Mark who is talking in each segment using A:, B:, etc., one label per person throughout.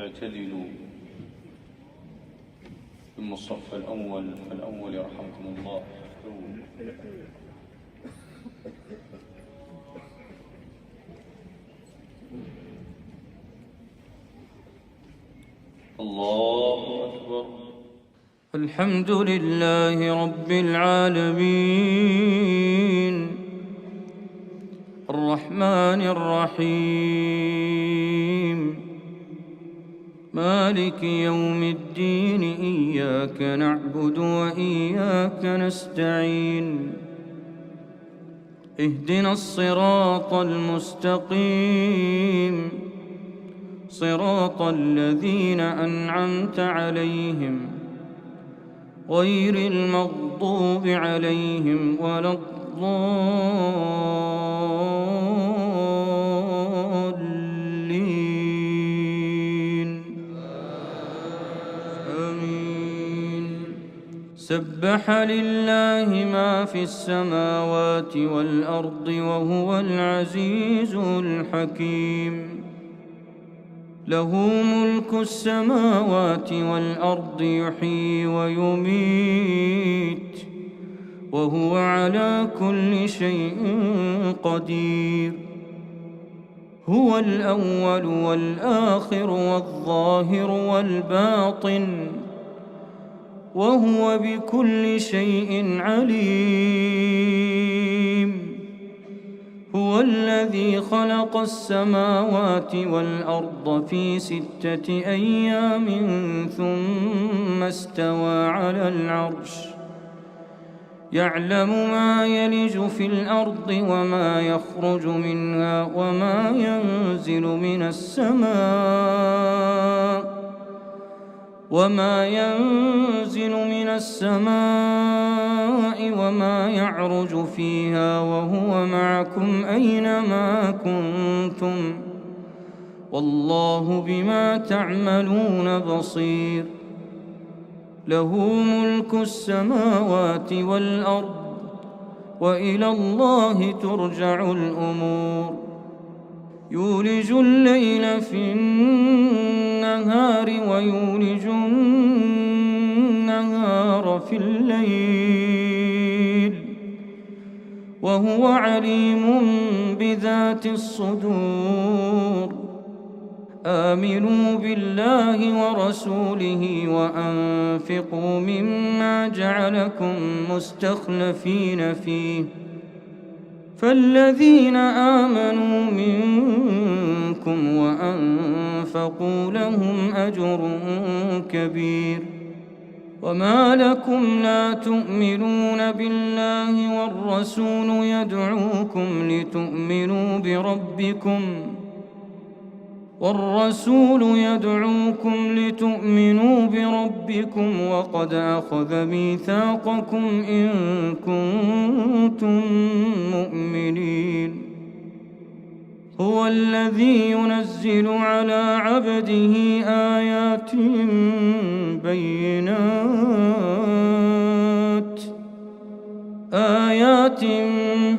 A: اعتدلوا. ثم الصف الأول فالأول يرحمكم الله. الله أكبر.
B: الحمد لله رب العالمين الرحمن الرحيم مالك يوم الدين. إياك نعبد وإياك نستعين. اهدنا الصراط المستقيم صراط الذين أنعمت عليهم غير المغضوب عليهم ولا الضالين. آمين. سبح لله ما في السماوات والأرض وهو العزيز الحكيم. له ملك السماوات والأرض يحيي ويميت وهو على كل شيء قدير. هو الأول والآخر والظاهر والباطن وهو بكل شيء عليم. هو الذي خلق السماوات والأرض في 6 أيام ثم استوى على العرش. يعلم ما يلج في الأرض وما يخرج منها وما ينزل من السماء وما يعرج فيها وهو معكم أينما كنتم والله بما تعملون بصير. له ملك السماوات والأرض وإلى الله ترجع الأمور. يولج الليل في النهار ويولج النهار في الليل وهو عليم بذات الصدور. آمنوا بالله ورسوله وأنفقوا مما جعلكم مستخلفين فيه فالذين آمنوا منكم وأنفقوا لهم أجر كبير. وما لكم لا تؤمنون بالله والرسول يدعوكم لتؤمنوا بربكم وقد أخذ ميثاقكم إن كنتم مؤمنين. هو الذي ينزل على عبده آيات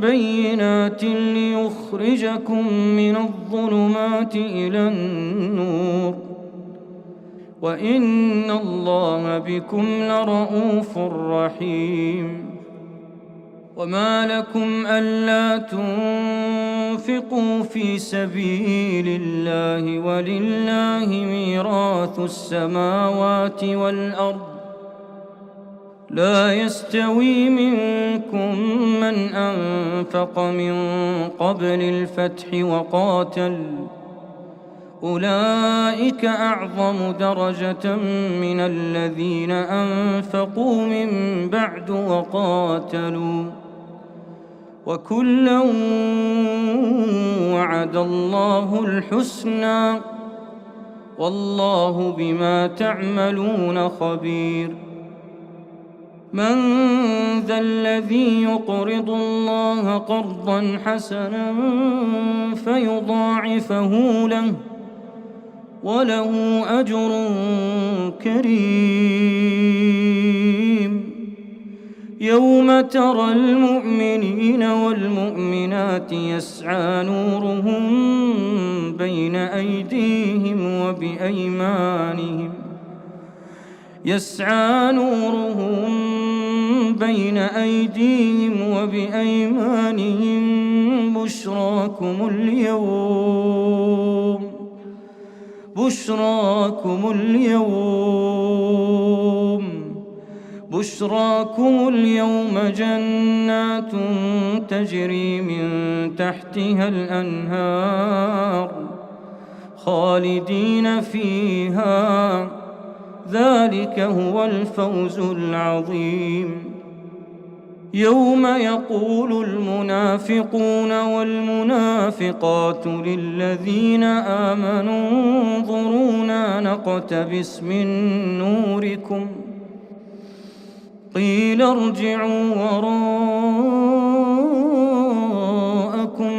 B: بينات ليخرجكم من الظلمات إلى النور وإن الله بكم لرءوف رحيم. وما لكم ألا تنفقوا في سبيل الله ولله ميراث السماوات والأرض. لا يستوي منكم من أنفق من قبل الفتح وقاتل أولئك أعظم درجة من الذين أنفقوا من بعد وقاتلوا وكلا وعد الله الحسنى والله بما تعملون خبير. من ذا الذي يقرض الله قرضا حسنا فيضاعفه له وله أجر كريم. يوم ترى المؤمنين والمؤمنات يسعى نورهم بين أيديهم وبأيمانهم يسعى نورهم بين أيديهم وبأيمانهم بشراكم اليوم جنات تجري من تحتها الأنهار خالدين فيها ذلك هو الفوز العظيم. يوم يقول المنافقون والمنافقات للذين آمنوا انظرونا نقتبس من نوركم قيل ارجعوا وراءكم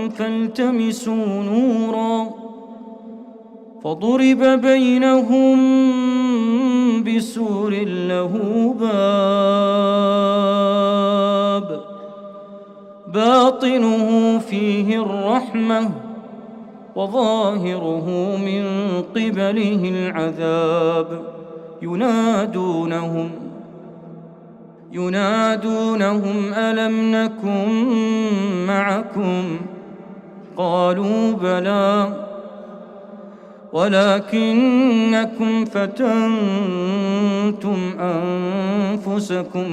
B: فالتمسوا نورا فضرب بينهم بسور له باب باطنه فيه الرحمة وظاهره من قبله العذاب ينادونهم ألم نكن معكم قالوا بلى ولكنكم فتنتم أنفسكم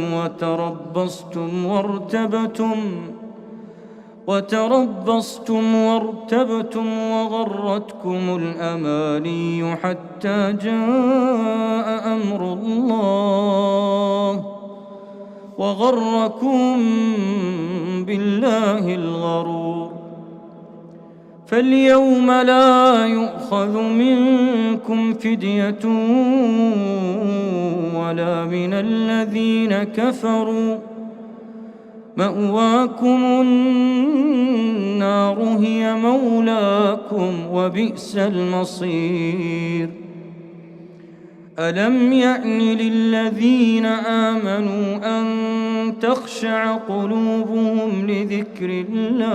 B: وتربصتم وارتبتم وغرتكم الأماني حتى جاء أمر الله وغركم بالله الغرور. فاليوم لا يؤخذ منكم فدية ولا من الذين كفروا مأواكم النار هي مولاكم وبئس المصير. ألم يأن للذين آمنوا أن تخشع قلوبهم لذكر الله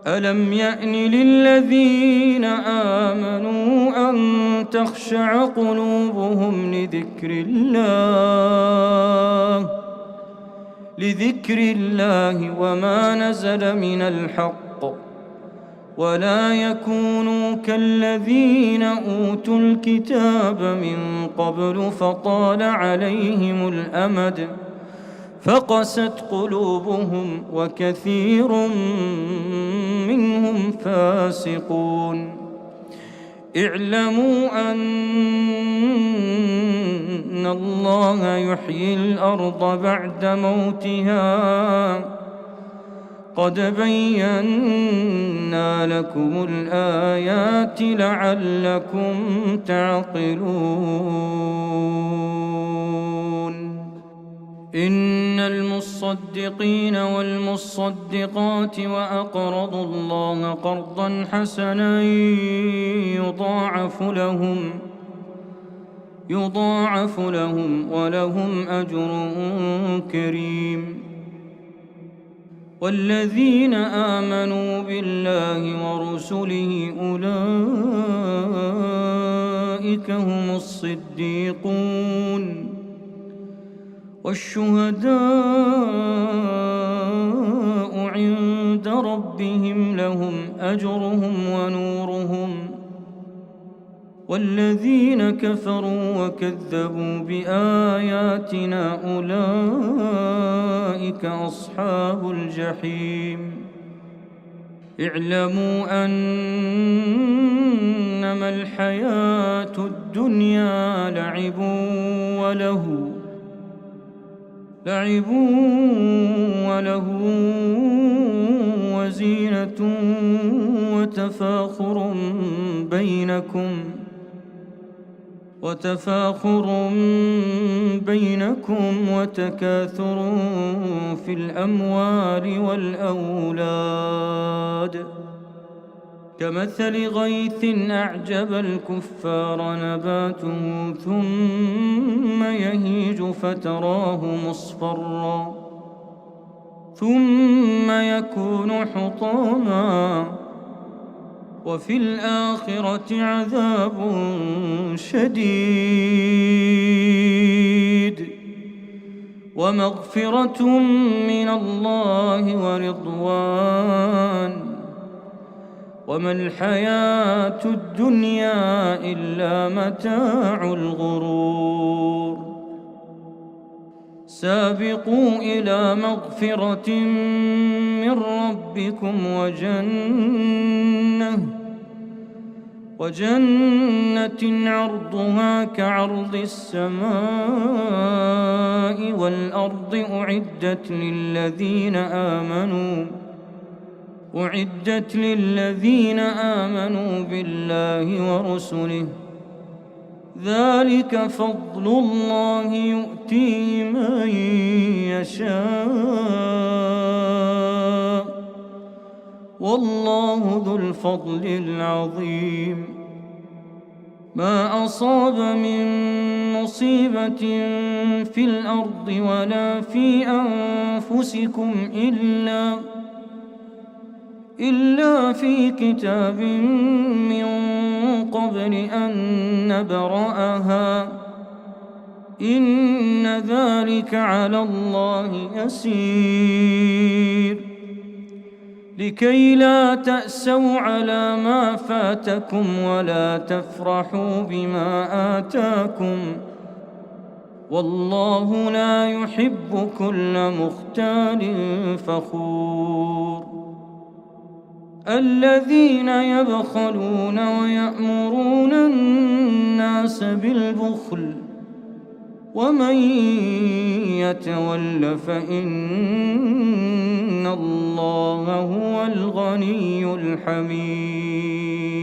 B: ألم يأن للذين آمنوا أن تخشع قلوبهم لذكر الله وما نزل من الحق ولا يكونوا كالذين أوتوا الكتاب من قبل فطال عليهم الأمد فقست قلوبهم وكثير منهم فاسقون. اعلموا أن الله يحيي الأرض بعد موتها قد بينا لكم الآيات لعلكم تعقلون. إن المصدقين والمصدقات وأقرضوا الله قرضا حسنا يضاعف لهم ولهم أجر كريم. والذين آمنوا بالله ورسله أولئك هم الصديقون والشهداء عند ربهم لهم أجرهم ونورهم. والذين كفروا وكذبوا بآياتنا أولئك أصحاب الجحيم. اعلموا أنما الحياة الدنيا لعب وله وزينة وتفاخر بينكم وتكاثر في الأموال والأولاد كمثل غيث أعجب الكفار نباته ثم يهيج ثم يكون حطاما وفي الآخرة عذاب شديد ومغفرة من الله ورضوان وما الحياة الدنيا إلا متاع الغرور سابقوا إلى مغفرة من ربكم وجنة عرضها كعرض السماء والأرض أعدت للذين آمنوا بالله ورسله ذلك فضل الله يؤتيه من يشاء والله ذو الفضل العظيم ما أصاب من مصيبة في الأرض ولا في أنفسكم إلا في كتاب من قبل أن نبرأها إن ذلك على الله يسير لكي لا تأسوا على ما فاتكم ولا تفرحوا بما آتاكم والله لا يحب كل مختال فخور الذين يبخلون ويأمرون الناس بالبخل ومن يتول فإن الله هو الغني الحميد